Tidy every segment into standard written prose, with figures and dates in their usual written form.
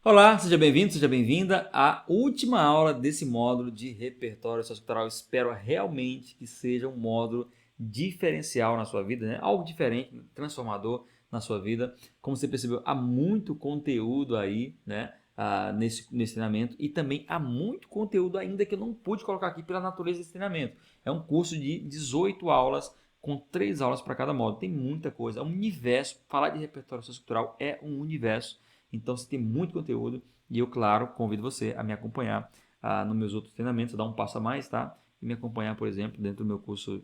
Olá, seja bem-vindo, seja bem-vinda à última aula desse módulo de repertório sociocultural. Espero realmente que seja um módulo diferencial na sua vida, né? Algo diferente, transformador na sua vida. Como você percebeu, há muito conteúdo aí, né? Nesse treinamento, e também há muito conteúdo ainda que eu não pude colocar aqui pela natureza desse treinamento. É um curso de 18 aulas com 3 aulas para cada módulo. Tem muita coisa, é um universo. Falar de repertório sociocultural é um universo. Então você tem muito conteúdo e eu, claro, convido você a me acompanhar nos meus outros treinamentos, a dar um passo a mais, tá? E me acompanhar, por exemplo, dentro do meu curso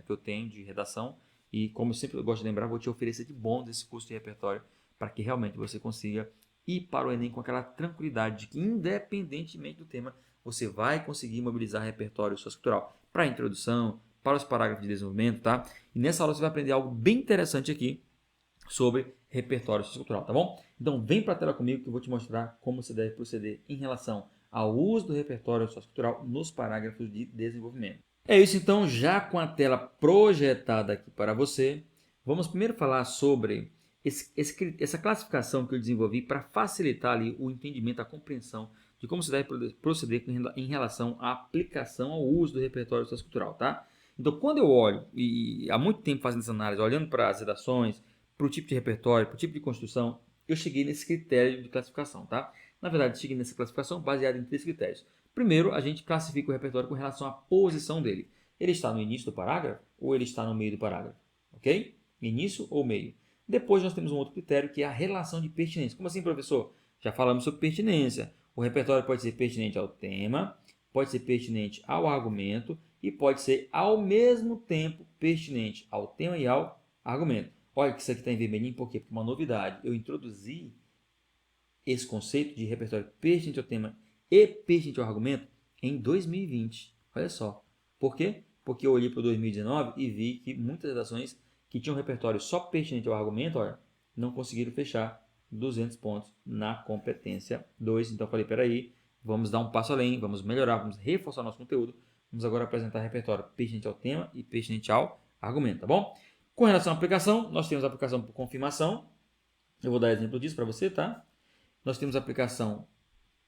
que eu tenho de redação. E como eu sempre gosto de lembrar, vou te oferecer de bom desse curso de repertório para que realmente você consiga ir para o Enem com aquela tranquilidade de que, independentemente do tema, você vai conseguir mobilizar repertório sociocultural para a introdução, para os parágrafos de desenvolvimento, tá? E nessa aula você vai aprender algo bem interessante aqui sobre repertório sociocultural, tá bom? Então vem para a tela comigo que eu vou te mostrar como você deve proceder em relação ao uso do repertório sociocultural nos parágrafos de desenvolvimento. É isso então, já com a tela projetada aqui para você, vamos primeiro falar sobre essa classificação que eu desenvolvi para facilitar ali o entendimento, a compreensão de como se deve proceder em relação à aplicação ao uso do repertório sociocultural, tá? Então, quando eu olho, e há muito tempo fazendo essa análise, olhando para as redações, para o tipo de repertório, para o tipo de construção, eu cheguei nesse critério de classificação, tá? Na verdade, cheguei nessa classificação baseada em 3 critérios. Primeiro, a gente classifica o repertório com relação à posição dele. Ele está no início do parágrafo ou ele está no meio do parágrafo? Ok? Início ou meio? Depois nós temos um outro critério que é a relação de pertinência. Como assim, professor? Já falamos sobre pertinência. O repertório pode ser pertinente ao tema, pode ser pertinente ao argumento e pode ser ao mesmo tempo pertinente ao tema e ao argumento. Olha que isso aqui está em vermelhinho, por quê? Porque uma novidade. Eu introduzi esse conceito de repertório pertinente ao tema e pertinente ao argumento em 2020. Olha só. Por quê? Porque eu olhei para 2019 e vi que muitas redações que tinham repertório só pertinente ao argumento, olha, não conseguiram fechar 200 pontos na competência 2. Então eu falei, peraí, vamos dar um passo além, vamos melhorar, vamos reforçar nosso conteúdo. Vamos agora apresentar repertório pertinente ao tema e pertinente ao argumento, tá bom? Com relação à aplicação, nós temos a aplicação por confirmação. Eu vou dar exemplo disso para você, tá? Nós temos a aplicação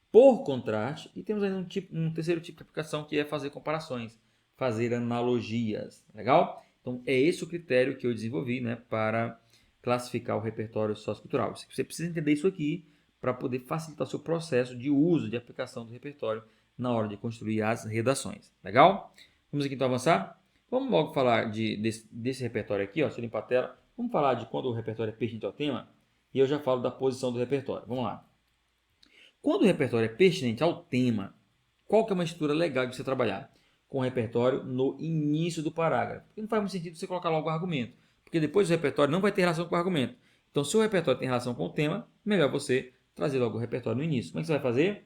por contraste e temos ainda um terceiro tipo de aplicação que é fazer comparações, fazer analogias. Legal? Então, é esse o critério que eu desenvolvi, né, para classificar o repertório sociocultural. Você precisa entender isso aqui para poder facilitar o seu processo de uso, de aplicação do repertório na hora de construir as redações. Legal? Vamos aqui então avançar? Vamos logo falar desse repertório aqui, ó, se eu limpar a tela. Vamos falar de quando o repertório é pertinente ao tema e eu já falo da posição do repertório. Vamos lá. Quando o repertório é pertinente ao tema, qual que é uma estrutura legal de você trabalhar? Com o repertório no início do parágrafo. Porque não faz muito sentido você colocar logo o argumento, porque depois o repertório não vai ter relação com o argumento. Então, se o repertório tem relação com o tema, melhor você trazer logo o repertório no início. Como é que você vai fazer?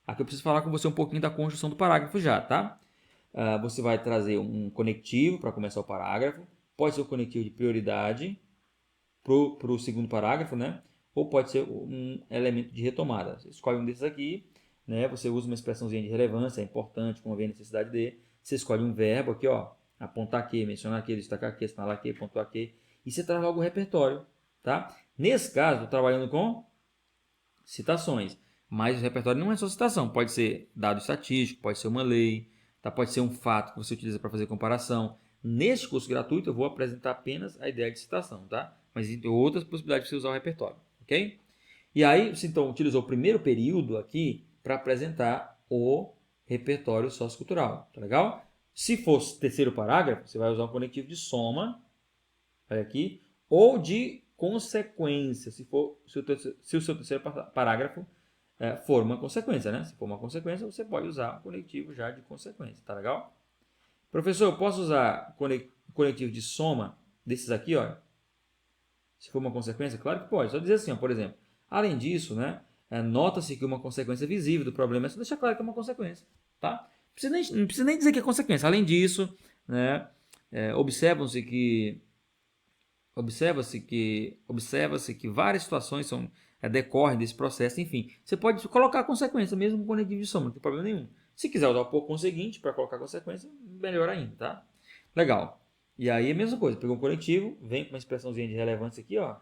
Aqui eu preciso falar com você um pouquinho da construção do parágrafo já, tá? Você vai trazer um conectivo para começar o parágrafo. Pode ser um conectivo de prioridade para o segundo parágrafo, né? Ou pode ser um elemento de retomada. Você escolhe um desses aqui, né? Você usa uma expressãozinha de relevância, é importante, convém, necessidade de. Você escolhe um verbo aqui, ó, apontar aqui, mencionar aqui, destacar aqui, assinalar aqui, pontuar aqui, e você traz logo o repertório, tá? Nesse caso, estou trabalhando com citações, mas o repertório não é só citação, pode ser dado estatístico, pode ser uma lei, tá? Pode ser um fato que você utiliza para fazer comparação. Neste curso gratuito, eu vou apresentar apenas a ideia de citação, tá? Mas tem outras possibilidades de você usar o repertório, ok? E aí, você então utilizou o primeiro período aqui para apresentar o repertório sociocultural, tá legal? Se fosse terceiro parágrafo, você vai usar um conectivo de soma, olha aqui, ou de consequência, se o seu terceiro parágrafo for uma consequência, né? Se for uma consequência, você pode usar um conectivo já de consequência, tá legal? Professor, eu posso usar conectivo de soma desses aqui, ó? Se for uma consequência, claro que pode. Só dizer assim, ó, por exemplo. Além disso, né, nota-se que uma consequência visível do problema é só deixar claro que é uma consequência, tá? Não precisa nem dizer que é consequência. Além disso, né, observa-se que várias situações decorrem desse processo. Enfim, você pode colocar a consequência mesmo com conectivo de soma, não tem problema nenhum. Se quiser usar o por conseguinte para colocar a consequência, melhor ainda, tá? Legal. E aí a mesma coisa, pegou um conectivo, vem com uma expressãozinha de relevância aqui, ó,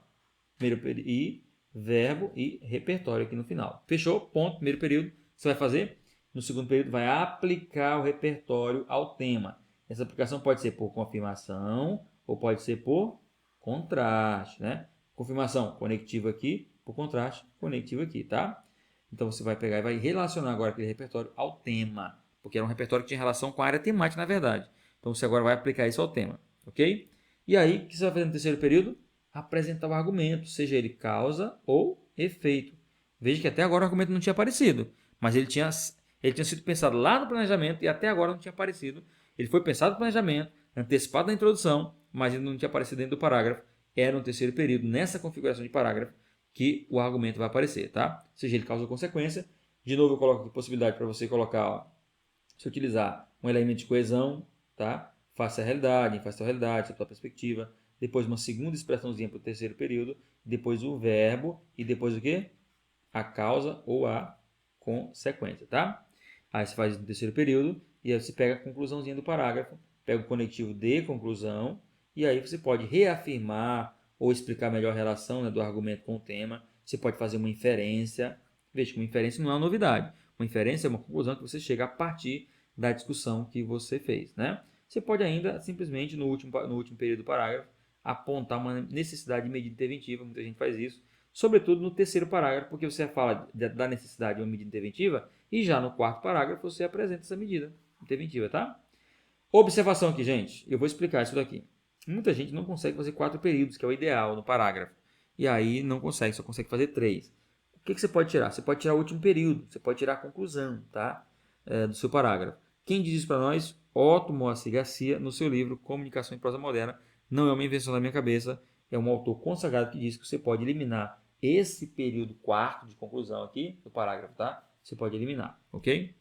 primeiro e verbo e repertório aqui no final. Fechou? Ponto. Primeiro período, você vai fazer. No segundo período, vai aplicar o repertório ao tema. Essa aplicação pode ser por confirmação ou pode ser por contraste, né? Confirmação, conectivo aqui, por contraste, conectivo aqui, tá? Então, você vai pegar e vai relacionar agora aquele repertório ao tema, porque era um repertório que tinha relação com a área temática, na verdade. Então, você agora vai aplicar isso ao tema, ok? E aí, o que você vai fazer no terceiro período? Apresentar o argumento, seja ele causa ou efeito. Veja que até agora o argumento não tinha aparecido, mas ele tinha sido pensado lá no planejamento e até agora não tinha aparecido. Ele foi pensado no planejamento, antecipado na introdução, mas ele não tinha aparecido dentro do parágrafo. Era no terceiro período, nessa configuração de parágrafo, que o argumento vai aparecer, tá? Seja ele causa ou consequência. De novo, eu coloco aqui a possibilidade para você colocar, ó, se utilizar um elemento de coesão, tá? Face à realidade, face à realidade, face à perspectiva. Depois uma segunda expressãozinha para o terceiro período. Depois o verbo e depois o quê? A causa ou a consequência, tá? Aí você faz no terceiro período e aí você pega a conclusãozinha do parágrafo, pega o conectivo de conclusão e aí você pode reafirmar ou explicar melhor a relação, né, do argumento com o tema. Você pode fazer uma inferência. Veja que uma inferência não é uma novidade. Uma inferência é uma conclusão que você chega a partir da discussão que você fez, né? Você pode ainda simplesmente no último período do parágrafo apontar uma necessidade de medida interventiva, muita gente faz isso, sobretudo no terceiro parágrafo, porque você fala da necessidade de uma medida interventiva e já no quarto parágrafo você apresenta essa medida interventiva, tá? Observação aqui, gente. Eu vou explicar isso daqui. Muita gente não consegue fazer 4 períodos, que é o ideal no parágrafo. E aí não consegue, só consegue fazer 3. O que você pode tirar? Você pode tirar o último período, você pode tirar a conclusão, tá? Do seu parágrafo. Quem diz isso para nós? Otto Moacir Garcia, no seu livro Comunicação em Prosa Moderna. Não é uma invenção da minha cabeça, é um autor consagrado que diz que você pode eliminar esse período quarto de conclusão aqui do parágrafo, tá? Você pode eliminar, ok?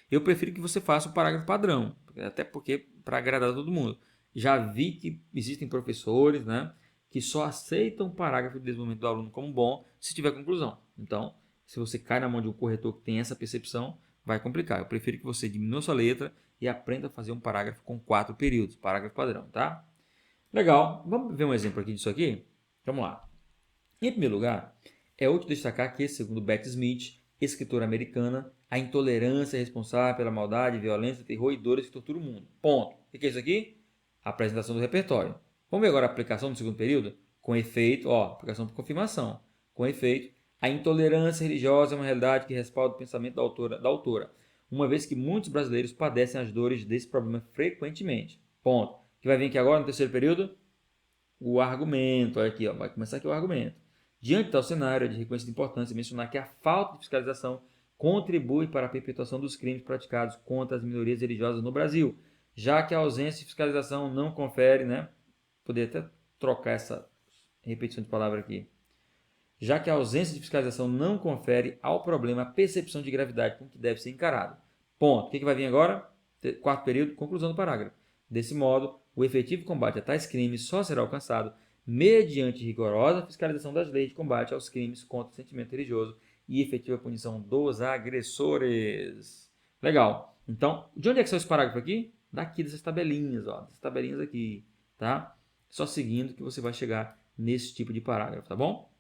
Eu prefiro que você faça o parágrafo padrão, até porque para agradar todo mundo. Já vi que existem professores, né, que só aceitam o parágrafo de desenvolvimento do aluno como bom se tiver conclusão. Então, se você cai na mão de um corretor que tem essa percepção, vai complicar. Eu prefiro que você diminua sua letra e aprenda a fazer um parágrafo com 4 períodos, parágrafo padrão, tá? Legal, vamos ver um exemplo aqui disso aqui? Vamos lá. Em primeiro lugar, é útil destacar que, segundo Beth Smith, escritora americana, a intolerância é responsável pela maldade, violência, terror e dores que torturam o mundo. Ponto. O que é isso aqui? A apresentação do repertório. Vamos ver agora a aplicação do segundo período? Com efeito, aplicação por confirmação. Com efeito, a intolerância religiosa é uma realidade que respalda o pensamento da autora, uma vez que muitos brasileiros padecem as dores desse problema frequentemente. Ponto. O que vai vir aqui agora no terceiro período? O argumento. Olha aqui, vai começar aqui o argumento. Diante de tal cenário, é de reconhecida importância mencionar que a falta de fiscalização contribui para a perpetuação dos crimes praticados contra as minorias religiosas no Brasil, já que a ausência de fiscalização não confere, né? Poderia até trocar essa repetição de palavra aqui. Já que a ausência de fiscalização não confere ao problema a percepção de gravidade com que deve ser encarado. Ponto. O que vai vir agora? Quarto período, conclusão do parágrafo. Desse modo, o efetivo combate a tais crimes só será alcançado mediante rigorosa fiscalização das leis de combate aos crimes contra o sentimento religioso e efetiva punição dos agressores. Legal. Então, de onde é que são esse parágrafo aqui? Daqui dessas tabelinhas, dessas tabelinhas aqui, tá? Só seguindo que você vai chegar nesse tipo de parágrafo, tá bom?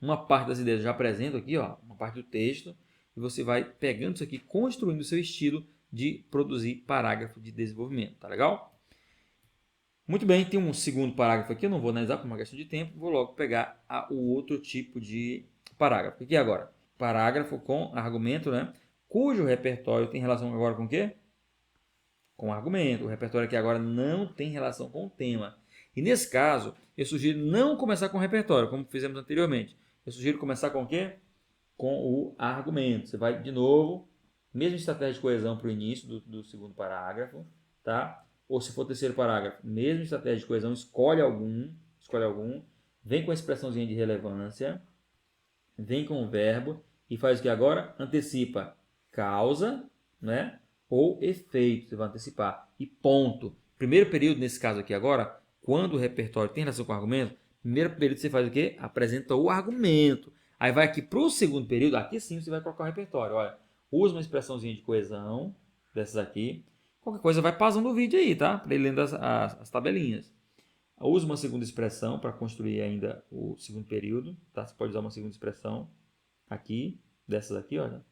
Uma parte das ideias eu já apresento aqui, uma parte do texto, e você vai pegando isso aqui, construindo o seu estilo de produzir parágrafo de desenvolvimento, tá legal? Muito bem, tem um segundo parágrafo aqui, eu não vou analisar por uma questão de tempo, vou logo pegar o outro tipo de parágrafo. O que é agora? Parágrafo com argumento, né? Cujo repertório tem relação agora com o quê? Com argumento. O repertório aqui agora não tem relação com o tema. E nesse caso, eu sugiro não começar com o repertório, como fizemos anteriormente. Eu sugiro começar com o quê? Com o argumento. Você vai, de novo, mesma estratégia de coesão para o início do segundo parágrafo, tá? Ou se for o terceiro parágrafo, mesma estratégia de coesão, escolhe algum, vem com a expressãozinha de relevância, vem com o verbo e faz o que agora? Antecipa causa, né? Ou efeito, você vai antecipar. E ponto. Primeiro período, nesse caso aqui agora, quando o repertório tem relação com o argumento, primeiro período você faz o quê? Apresenta o argumento. Aí vai aqui para o segundo período, aqui sim você vai colocar o repertório. Olha, usa uma expressãozinha de coesão, dessas aqui. Qualquer coisa vai pausando o vídeo aí, tá? Para ele lendo as tabelinhas. Use uma segunda expressão para construir ainda o segundo período, tá? Você pode usar uma segunda expressão aqui, dessas aqui, olha.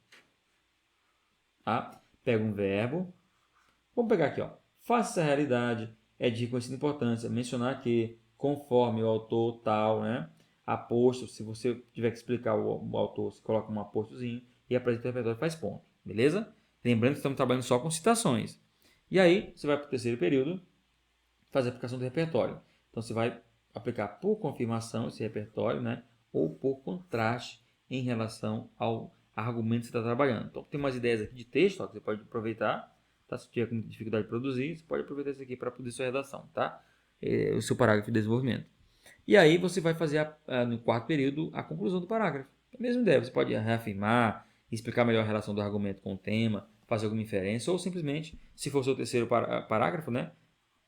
Tá? Pega um verbo. Vamos pegar aqui, ó. Faça essa realidade, é de reconhecida importância. Mencionar que, conforme o autor tal, né? Aposto, se você tiver que explicar o autor, você coloca um apostozinho e apresenta o repertório e faz ponto. Beleza? Lembrando que estamos trabalhando só com citações. E aí, você vai para o terceiro período, fazer a aplicação do repertório. Então, você vai aplicar por confirmação esse repertório, né? Ou por contraste em relação ao argumento que você está trabalhando. Então, tem umas ideias aqui de texto, ó, que você pode aproveitar. Tá? Se tiver com dificuldade de produzir, você pode aproveitar isso aqui para produzir sua redação, tá? O seu parágrafo de desenvolvimento. E aí você vai fazer no quarto período a conclusão do parágrafo. É a mesma ideia, você pode reafirmar, explicar melhor a relação do argumento com o tema, fazer alguma inferência, ou simplesmente, se for o seu terceiro parágrafo, né,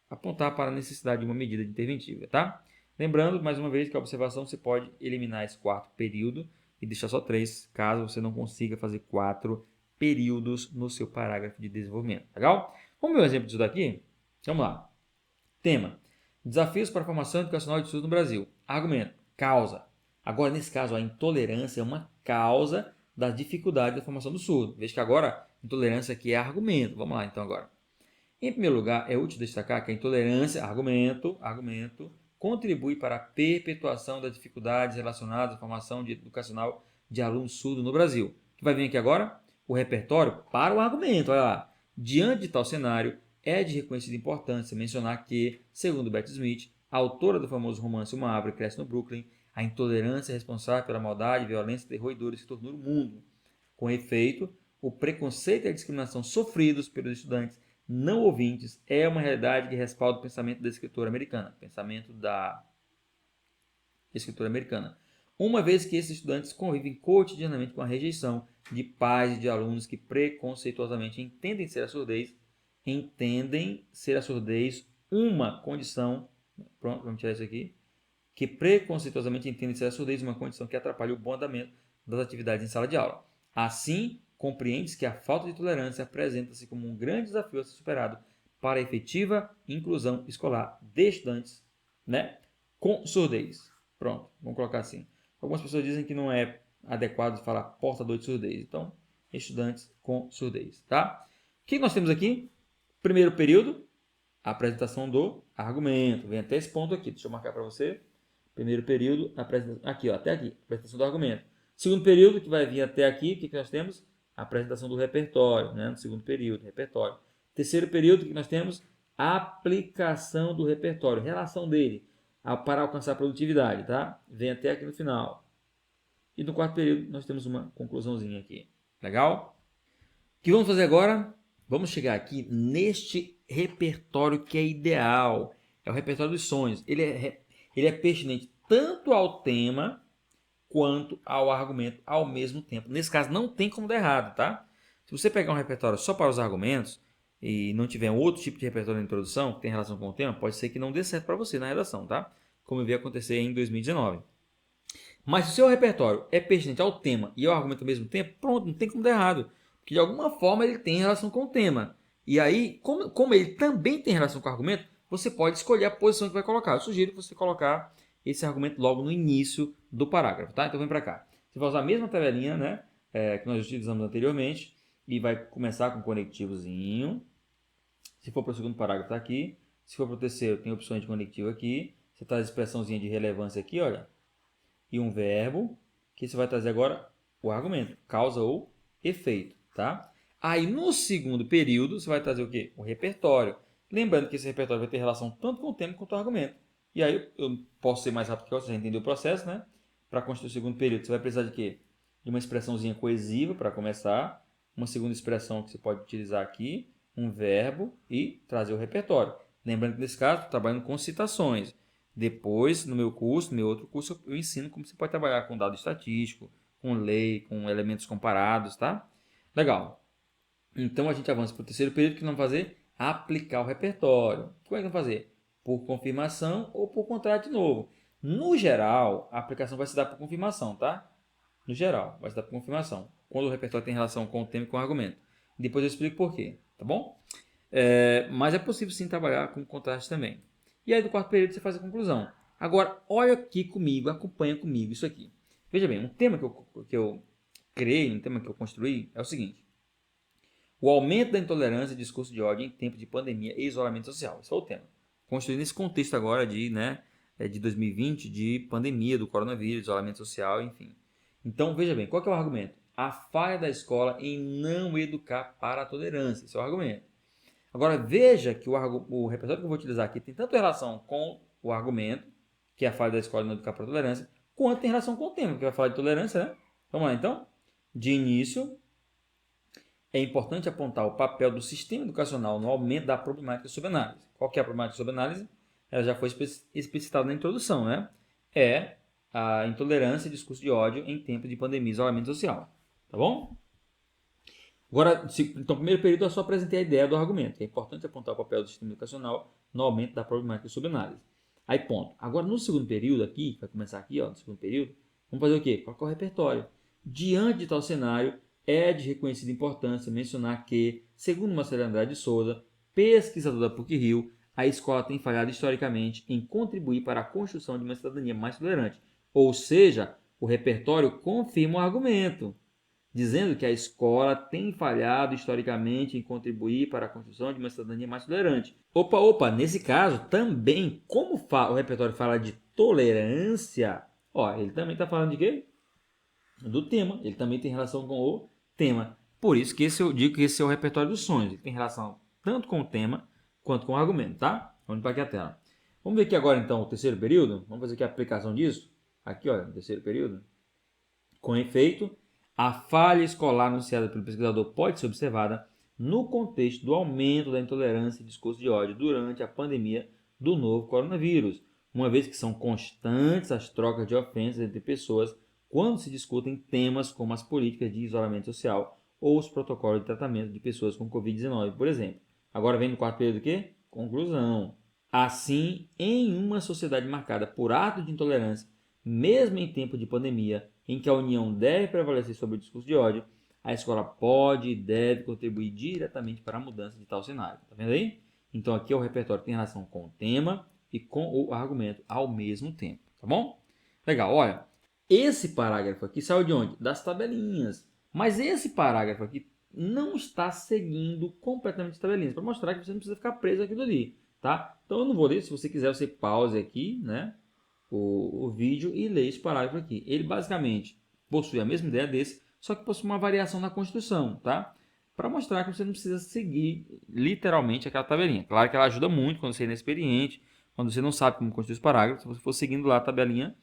apontar para a necessidade de uma medida interventiva, tá? Lembrando, mais uma vez, que a observação você pode eliminar esse quarto período e deixar só 3, caso você não consiga fazer 4 períodos no seu parágrafo de desenvolvimento. Legal? Vamos ver um exemplo disso daqui? Vamos lá. Tema: desafios para a formação educacional de estudo no Brasil. Argumento: causa. Agora, nesse caso, a intolerância é uma causa das dificuldades da formação do surdo. Veja que agora, intolerância aqui é argumento. Vamos lá, então, agora. Em primeiro lugar, é útil destacar que a intolerância, argumento, contribui para a perpetuação das dificuldades relacionadas à formação educacional de alunos surdos no Brasil. O que vai vir aqui agora? O repertório para o argumento. Olha lá. Diante de tal cenário, é de reconhecida importância mencionar que, segundo Beth Smith, a autora do famoso romance Uma Árvore Cresce no Brooklyn, a intolerância é responsável pela maldade, violência, terror e dores que torturam o mundo. Com efeito, o preconceito e a discriminação sofridos pelos estudantes não ouvintes é uma realidade que respalda o pensamento da escritora americana. Uma vez que esses estudantes convivem cotidianamente com a rejeição de pais e de alunos que preconceituosamente entendem ser a surdez uma condição, pronto, vamos tirar isso aqui, que preconceituosamente entendem ser a surdez uma condição que atrapalha o bom andamento das atividades em sala de aula. Assim, compreende-se que a falta de tolerância apresenta-se como um grande desafio a ser superado para a efetiva inclusão escolar de estudantes, né, com surdez. Pronto, vamos colocar assim. Algumas pessoas dizem que não é adequado falar portador de surdez. Então, estudantes com surdez, tá? O que nós temos aqui? Primeiro período, a apresentação do argumento. Vem até esse ponto aqui. Deixa eu marcar para você. Primeiro período, aqui, ó, até aqui, apresentação do argumento. Segundo período, que vai vir até aqui, o que nós temos? A apresentação do repertório, né? No segundo período, repertório. Terceiro período, que nós temos? A aplicação do repertório, relação dele para alcançar a produtividade, tá? Vem até aqui no final. E no quarto período, nós temos uma conclusãozinha aqui. Legal? O que vamos fazer agora? Vamos chegar aqui neste repertório que é ideal. É o repertório dos sonhos. Ele é pertinente tanto ao tema quanto ao argumento ao mesmo tempo. Nesse caso, não tem como dar errado, tá? Se você pegar um repertório só para os argumentos e não tiver um outro tipo de repertório na introdução que tem relação com o tema, pode ser que não dê certo para você na redação, tá? Como eu vi acontecer em 2019. Mas se o seu repertório é pertinente ao tema e ao argumento ao mesmo tempo, pronto, não tem como dar errado. Porque de alguma forma ele tem relação com o tema. E aí, como ele também tem relação com o argumento, você pode escolher a posição que vai colocar. Eu sugiro você colocar esse argumento logo no início do parágrafo, tá? Então vem para cá. Você vai usar a mesma tabelinha, né, que nós utilizamos anteriormente e vai começar com um conectivozinho. Se for para o segundo parágrafo, tá aqui. Se for para o terceiro, tem opções de conectivo aqui. Você traz a expressãozinha de relevância aqui, olha. E um verbo, que você vai trazer agora o argumento, causa ou efeito, tá? Aí no segundo período, você vai trazer o quê? O repertório. Lembrando que esse repertório vai ter relação tanto com o tema quanto com o argumento. E aí eu posso ser mais rápido que você já entendeu o processo, né? Para construir o segundo período, você vai precisar de quê? De uma expressãozinha coesiva para começar, uma segunda expressão que você pode utilizar aqui, um verbo e trazer o repertório. Lembrando que nesse caso, estou trabalhando com citações. Depois, no meu curso, no meu outro curso, eu ensino como você pode trabalhar com dado estatístico, com lei, com elementos comparados, tá? Legal. Então, a gente avança para o terceiro período, que nós vamos fazer? Aplicar o repertório. Como é que vamos fazer? Por confirmação ou por contrato de novo. No geral, a aplicação vai se dar por confirmação, tá? No geral, vai se dar por confirmação. Quando o repertório tem relação com o tema e com o argumento. Depois eu explico por quê, tá bom? Mas é possível sim trabalhar com contraste também. E aí, do quarto período, você faz a conclusão. Agora, olha aqui comigo, acompanha comigo isso aqui. Veja bem, um tema que eu criei, um tema que eu construí é o seguinte. O aumento da intolerância e discurso de ódio em tempo de pandemia e isolamento social. Esse é o tema. Construí nesse contexto agora de 2020, de pandemia do coronavírus, isolamento social, enfim. Então, veja bem, qual que é o argumento? A falha da escola em não educar para a tolerância. Esse é o argumento. Agora, veja que o repertório que eu vou utilizar aqui tem tanto relação com o argumento, que é a falha da escola em não educar para a tolerância, quanto tem relação com o tema, que vai falar de tolerância, né? Vamos lá, então. De início, é importante apontar o papel do sistema educacional no aumento da problemática sob análise. Qual que é a problemática sob análise? Ela já foi explicitada na introdução, né? É a intolerância e discurso de ódio em tempos de pandemia e isolamento social. Tá bom? Agora, então, no primeiro período eu só apresentei a ideia do argumento. É importante apontar o papel do sistema educacional no aumento da problemática sob análise. Aí, ponto. Agora, no segundo período aqui, vai começar aqui, ó, no segundo período, vamos fazer o quê? Qual é o repertório? Diante de tal cenário, é de reconhecida importância mencionar que, segundo Marcelo Andrade de Souza, pesquisador da PUC-Rio, a escola tem falhado historicamente em contribuir para a construção de uma cidadania mais tolerante. Ou seja, o repertório confirma o argumento, dizendo que a escola tem falhado historicamente em contribuir para a construção de uma cidadania mais tolerante. Opa, nesse caso também, como o repertório fala de tolerância, ó, ele também está falando de quê? Do tema, ele também tem relação com o tema. Por isso que eu digo que esse é o repertório dos sonhos, ele tem relação tanto com o tema quanto com o argumento, tá? Vamos para aqui a tela. Vamos ver aqui agora então o terceiro período, vamos fazer aqui a aplicação disso. Aqui, olha, no terceiro período. Com efeito, a falha escolar anunciada pelo pesquisador pode ser observada no contexto do aumento da intolerância e discurso de ódio durante a pandemia do novo coronavírus, uma vez que são constantes as trocas de ofensas entre pessoas quando se discutem temas como as políticas de isolamento social ou os protocolos de tratamento de pessoas com Covid-19, por exemplo. Agora vem no quarto período o quê? Conclusão. Assim, em uma sociedade marcada por atos de intolerância, mesmo em tempo de pandemia, em que a união deve prevalecer sobre o discurso de ódio, a escola pode e deve contribuir diretamente para a mudança de tal cenário. Tá vendo aí? Então aqui é o repertório que tem relação com o tema e com o argumento ao mesmo tempo, tá bom? Legal, olha, esse parágrafo aqui saiu de onde? Das tabelinhas. Mas esse parágrafo aqui não está seguindo completamente as tabelinhas, para mostrar que você não precisa ficar preso aquilo ali, tá? Então eu não vou ler, se você quiser você pause aqui, né? O vídeo e ler esse parágrafo aqui. Ele basicamente possui a mesma ideia desse, só que possui uma variação na construção, tá? Para mostrar que você não precisa seguir literalmente aquela tabelinha. Claro que ela ajuda muito quando você é inexperiente, quando você não sabe como construir os parágrafos. Se você for seguindo lá a tabelinha,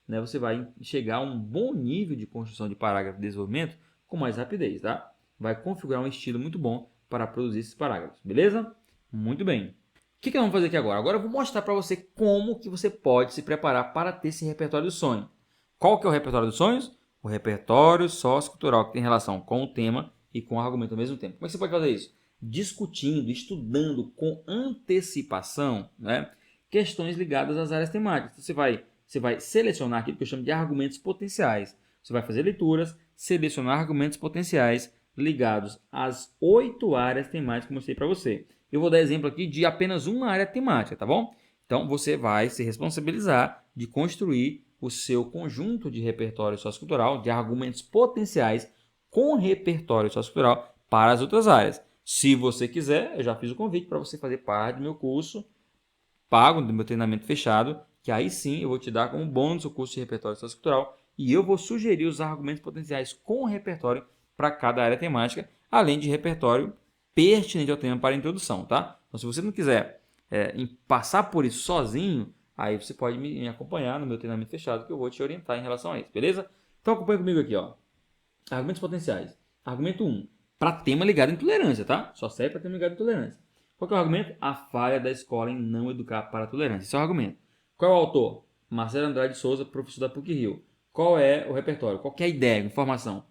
né, você vai chegar a um bom nível de construção de parágrafo de desenvolvimento com mais rapidez, tá? Vai configurar um estilo muito bom para produzir esses parágrafos, beleza? Muito bem. O que nós vamos fazer aqui agora? Agora eu vou mostrar para você como que você pode se preparar para ter esse repertório do sonho. Qual que é o repertório dos sonhos? O repertório sociocultural, que tem relação com o tema e com o argumento ao mesmo tempo. Como é que você pode fazer isso? Discutindo, estudando com antecipação, né, questões ligadas às áreas temáticas. Então, você vai selecionar aquilo que eu chamo de argumentos potenciais. Você vai fazer leituras, selecionar argumentos potenciais ligados às 8 áreas temáticas que eu mostrei para você. Eu vou dar exemplo aqui de apenas uma área temática, tá bom? Então, você vai se responsabilizar de construir o seu conjunto de repertório sociocultural, de argumentos potenciais com repertório sociocultural para as outras áreas. Se você quiser, eu já fiz o convite para você fazer parte do meu curso pago, do meu treinamento fechado, que aí sim eu vou te dar como bônus o curso de repertório sociocultural e eu vou sugerir os argumentos potenciais com repertório para cada área temática, além de repertório pertinente ao tema para a introdução, tá? Então, se você não quiser passar por isso sozinho, aí você pode me acompanhar no meu treinamento fechado, que eu vou te orientar em relação a isso, beleza? Então, acompanha comigo aqui, ó. Argumentos potenciais. Argumento 1. Para tema ligado à intolerância, tá? Só serve para tema ligado à intolerância. Qual que é o argumento? A falha da escola em não educar para a tolerância. Esse é o argumento. Qual é o autor? Marcelo Andrade de Souza, professor da PUC-Rio. Qual é o repertório? Qual que é a ideia, a informação?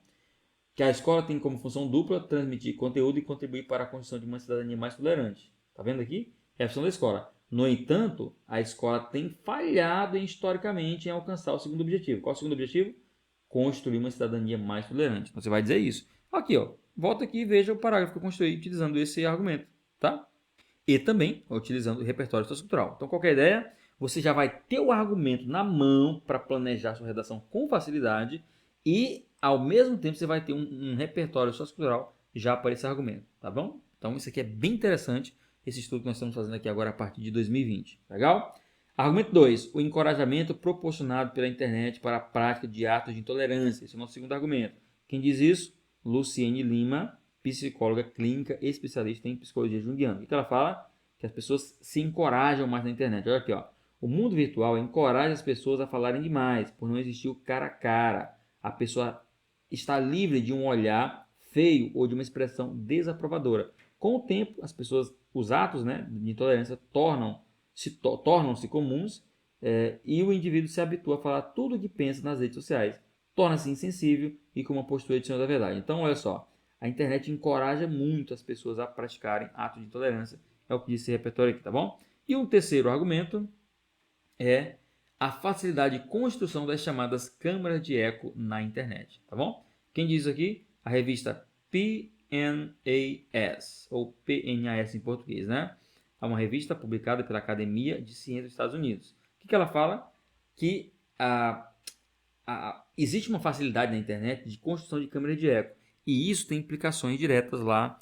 Que a escola tem como função dupla transmitir conteúdo e contribuir para a construção de uma cidadania mais tolerante. Tá vendo aqui? É a função da escola. No entanto, a escola tem falhado historicamente em alcançar o segundo objetivo. Qual é o segundo objetivo? Construir uma cidadania mais tolerante. Então, você vai dizer isso. Aqui, ó. Volta aqui e veja o parágrafo que eu construí utilizando esse argumento, tá? e também utilizando o repertório sociocultural. Então, qualquer ideia, você já vai ter o argumento na mão para planejar sua redação com facilidade e, ao mesmo tempo, você vai ter um repertório sociocultural já para esse argumento, tá bom? Então, isso aqui é bem interessante, esse estudo que nós estamos fazendo aqui agora a partir de 2020, legal? Argumento 2, o encorajamento proporcionado pela internet para a prática de atos de intolerância. Esse é o nosso segundo argumento. Quem diz isso? Luciene Lima, psicóloga clínica especialista em psicologia junguiana. O que ela fala? Que as pessoas se encorajam mais na internet. Olha aqui, ó. O mundo virtual encoraja as pessoas a falarem demais, por não existir o cara a cara. A pessoa está livre de um olhar feio ou de uma expressão desaprovadora. Com o tempo, as pessoas, os atos, né, de intolerância tornam-se comuns e o indivíduo se habitua a falar tudo o que pensa nas redes sociais. Torna-se insensível e com uma postura de senhor da verdade. Então, olha só, a internet encoraja muito as pessoas a praticarem atos de intolerância. É o que diz esse repertório aqui, tá bom? E um terceiro argumento é a facilidade de construção das chamadas câmaras de eco na internet, tá bom? Quem diz isso aqui? A revista PNAS, ou PNAS em português, né? É uma revista publicada pela Academia de Ciências dos Estados Unidos. O que ela fala? Que existe uma facilidade na internet de construção de câmeras de eco, e isso tem implicações diretas lá,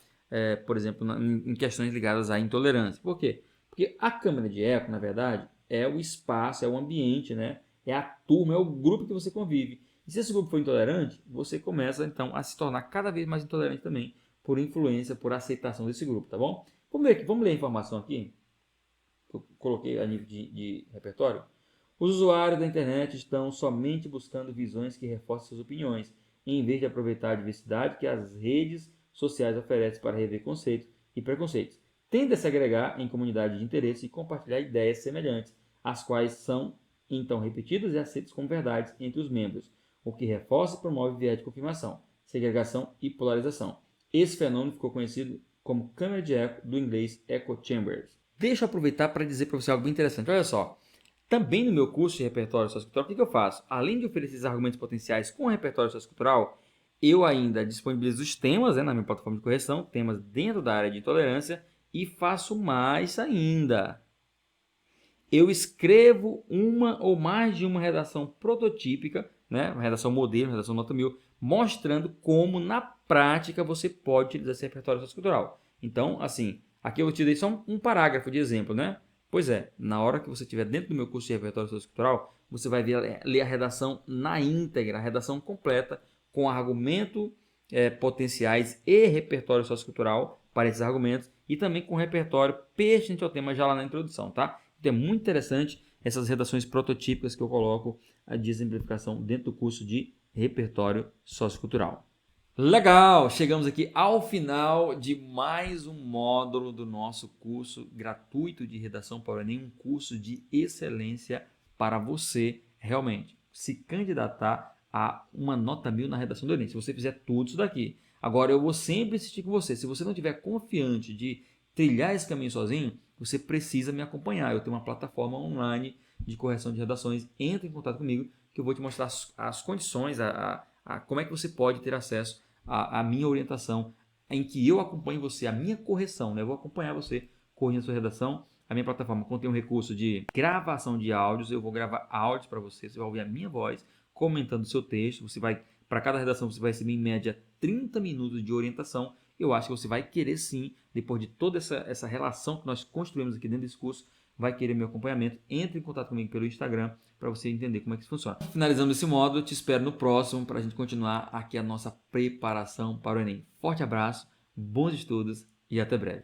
por exemplo, em questões ligadas à intolerância. Por quê? Porque a câmera de eco, na verdade, é o espaço, é o ambiente, né? É a turma, é o grupo que você convive. E se esse grupo for intolerante, você começa então a se tornar cada vez mais intolerante também, por influência, por aceitação desse grupo, tá bom? Vamos ler a informação aqui, que eu coloquei a nível de repertório. Os usuários da internet estão somente buscando visões que reforcem suas opiniões, em vez de aproveitar a diversidade que as redes sociais oferecem para rever conceitos e preconceitos. Tende a se agregar em comunidade de interesse e compartilhar ideias semelhantes, as quais são então repetidas e aceitas como verdades entre os membros, o que reforça e promove viés de confirmação, segregação e polarização. Esse fenômeno ficou conhecido como câmara de eco, do inglês echo chambers. Deixa eu aproveitar para dizer para você algo bem interessante. Olha só, também no meu curso de repertório sociocultural, o que eu faço? Além de oferecer esses argumentos potenciais com repertório sociocultural, eu ainda disponibilizo os temas, na minha plataforma de correção, temas dentro da área de intolerância, e faço mais ainda. Eu escrevo uma ou mais de uma redação prototípica, né? Uma redação modelo, uma redação nota 1000, mostrando como na prática você pode utilizar esse repertório sociocultural. Então, assim, aqui eu te dei só um parágrafo de exemplo, né? Pois é, na hora que você estiver dentro do meu curso de repertório sociocultural, você vai ler a redação na íntegra, a redação completa, com argumento potenciais e repertório sociocultural para esses argumentos, e também com repertório pertinente ao tema já lá na introdução, tá? Então é muito interessante essas redações prototípicas que eu coloco de exemplificação dentro do curso de repertório sociocultural. Legal! Chegamos aqui ao final de mais um módulo do nosso curso gratuito de redação para o Enem, um curso de excelência para você realmente se candidatar a uma nota 1000 na redação do Enem, se você fizer tudo isso daqui. Agora, eu vou sempre insistir com você, se você não estiver confiante de trilhar esse caminho sozinho, você precisa me acompanhar. Eu tenho uma plataforma online de correção de redações. Entre em contato comigo que eu vou te mostrar as condições, como é que você pode ter acesso à minha orientação, em que eu acompanho você, a minha correção, né? Eu vou acompanhar você corrigindo a sua redação. A minha plataforma contém um recurso de gravação de áudios. Eu vou gravar áudios para você, você vai ouvir a minha voz comentando o seu texto. Para cada redação, você vai receber em média 30 minutos de orientação. Eu acho que você vai querer sim, depois de toda essa relação que nós construímos aqui dentro desse curso, vai querer meu acompanhamento. Entre em contato comigo pelo Instagram para você entender como é que isso funciona. Finalizando esse módulo, te espero no próximo para a gente continuar aqui a nossa preparação para o Enem. Forte abraço, bons estudos e até breve.